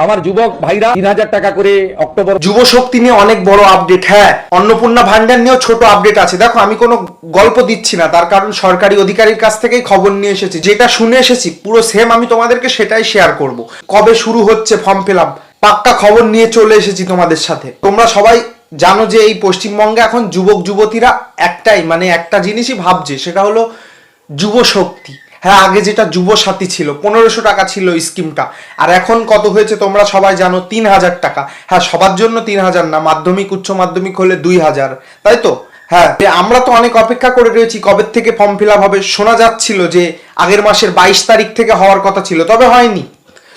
আমার যুবক ভাইরা 3000 টাকা করে অক্টোবর। যুব শক্তি নিয়ে অনেক বড় আপডেট। হ্যাঁ, অন্নপূর্ণা ভান্ডার নিয়েও ছোট আপডেট আছে। দেখো, আমি কোনো গল্প দিচ্ছি না, তার কারণ সরকারি অধিকারীর কাছ থেকেই খবর নিয়ে এসেছি। যেটা শুনে এসেছি পুরো সেম আমি তোমাদেরকে সেটাই শেয়ার করব। কবে শুরু হচ্ছে ফর্ম ফিল আপ, পাক্কা খবর নিয়ে চলে এসেছি তোমাদের সাথে। তোমরা সবাই জানো যে এই পশ্চিমবঙ্গে এখন যুবক যুবতীরা একটা জিনিসই ভাবছে, সেটা হলো যুব শক্তি। হ্যাঁ, আগে যেটা যুব সাথী ছিল 1500 টাকা ছিল স্কিমটা, আর এখন কত হয়েছে তোমরা সবাই জানো, 3000 টাকা। হ্যাঁ, সবার জন্য 3000 না, মাধ্যমিক উচ্চ মাধ্যমিক হলে 2000, তাই তো? হ্যাঁ, আমরা তো অনেক অপেক্ষা করে রয়েছি কবে থেকে ফর্ম ফিল আপ হবে। শোনা যাচ্ছিল যে আগের মাসের 22 তারিখ থেকে হওয়ার কথা ছিল, তবে হয়নি।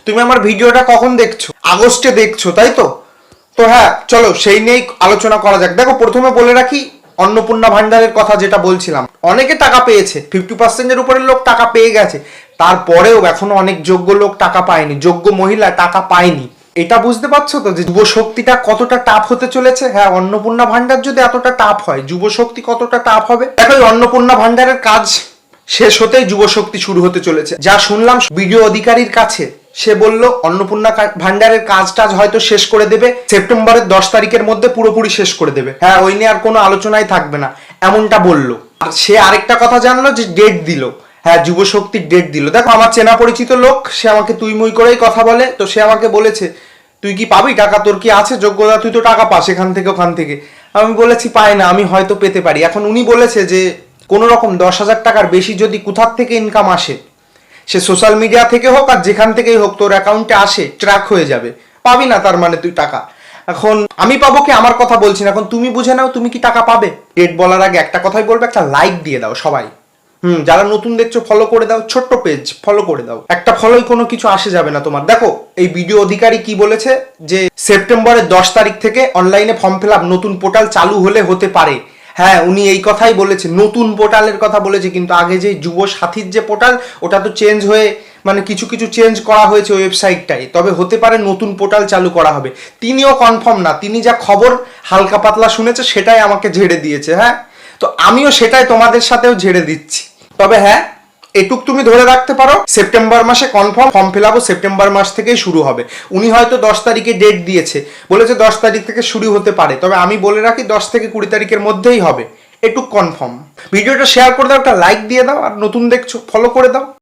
তুমি আমার ভিডিওটা কখন দেখছো? আগস্টে দেখছো, তাই তো? তো হ্যাঁ, চলো সেই নিয়েই আলোচনা করা যাক। দেখো, প্রথমে বলে রাখি অন্নপূর্ণা ভান্ডারের কথা যেটা বলছিলাম, অনেকে টাকা পেয়েছে, 50%-এর উপরের লোক টাকা পেয়ে গেছে। তারপরেও এখনো অনেক যোগ্য লোক টাকা পায়নি, যোগ্য মহিলা টাকা পায়নি। এটা বুঝতে পারছো তো যে যুব শক্তিটা কতটা টাফ হতে চলেছে? হ্যাঁ, অন্নপূর্ণা ভান্ডার যদি এতটা টাফ হয়, যুব শক্তি কতটা টাফ হবে। দেখো, অন্নপূর্ণা ভান্ডারের কাজ শেষ হতেই যুব শক্তি শুরু হতে চলেছে। যা শুনলাম বিডিও অধিকারীর কাছে, সে বলল অন্নপূর্ণা ভান্ডারের কাজ হয়তো শেষ করে দেবে সেপ্টেম্বরের 10 তারিখের মধ্যে, পুরোপুরি শেষ করে দেবে। হ্যাঁ, ওই নিয়ে আর কোনো আলোচনাই থাকবে না, এমনটা বললো। আর সে আরেকটা কথা জানলো যে ডেট দিল। হ্যাঁ, যুব শক্তির ডেট দিল। দেখো, আমার চেনা পরিচিত লোক, সে আমাকে তুই মুই করেই কথা বলে। তো সে আমাকে বলেছে, তুই কি পাবি টাকা? তোর কি আছে যোগ্যতা? তুই তো টাকা পাস এখান থেকে ওখান থেকে। আমি বলেছি পাই না, আমি হয়তো পেতে পারি। এখন উনি বলেছে যে কোনো রকম 10,000 টাকার বেশি যদি কোথার থেকে ইনকাম আসে, সে সোশ্যাল মিডিয়া থেকে হোক আর যেখান থেকেই হোক, তোর অ্যাকাউন্টে আসে, ট্র্যাক হয়ে যাবে। পাবি না তার মানে তুই টাকা। এখন আমি পাবো কি, আমার কথা বলছি না, এখন তুমি বুঝে নাও তুমি কি টাকা পাবে। ডেট বলার আগে একটা কথাই বলবো, একটা লাইক দিয়ে দাও সবাই। যারা নতুন দেখছো ফলো করে দাও, ছোট্ট পেজ ফলো করে দাও। একটা ফলোই কোনো কিছু আসে যাবে না তোমার। দেখো, এই ভিডিও অধিকারী কি বলেছে যে সেপ্টেম্বরের 10 তারিখ থেকে অনলাইনে ফর্ম ফিল আপ, নতুন পোর্টাল চালু হলে হতে পারে। হ্যাঁ, উনি এই কথাই বলেছে, নতুন পোর্টালের কথা বলেছে। কিন্তু আগে যে যুব সাথীর যে পোর্টাল, ওটা তো চেঞ্জ হয়ে কিছু কিছু চেঞ্জ করা হয়েছে ওয়েবসাইটটাই। তবে হতে পারে নতুন পোর্টাল চালু করা হবে। তিনিও কনফার্ম না, তিনি যা খবর হালকা পাতলা শুনেছে সেটাই আমাকে ঝেড়ে দিয়েছে। হ্যাঁ, তো আমিও সেটাই তোমাদের সাথেও ঝেড়ে দিচ্ছি। তবে হ্যাঁ, এটুক তুমি ধরে রাখতে পারো, সেপ্টেম্বর মাসে confirm form fill up September মাস থেকেই শুরু হবে। উনি হয়তো 10 তারিখে ডেট দিয়েছে, বলেছে 10 তারিখ থেকে শুরু হতে পারে। তবে আমি বলে রাখি 10 থেকে 20 তারিখের মধ্যেই হবে, এটুক কনফার্ম। ভিডিওটা শেয়ার করে দাও, একটা লাইক দিয়ে দাও, আর নতুন দেখছো ফলো করে দাও।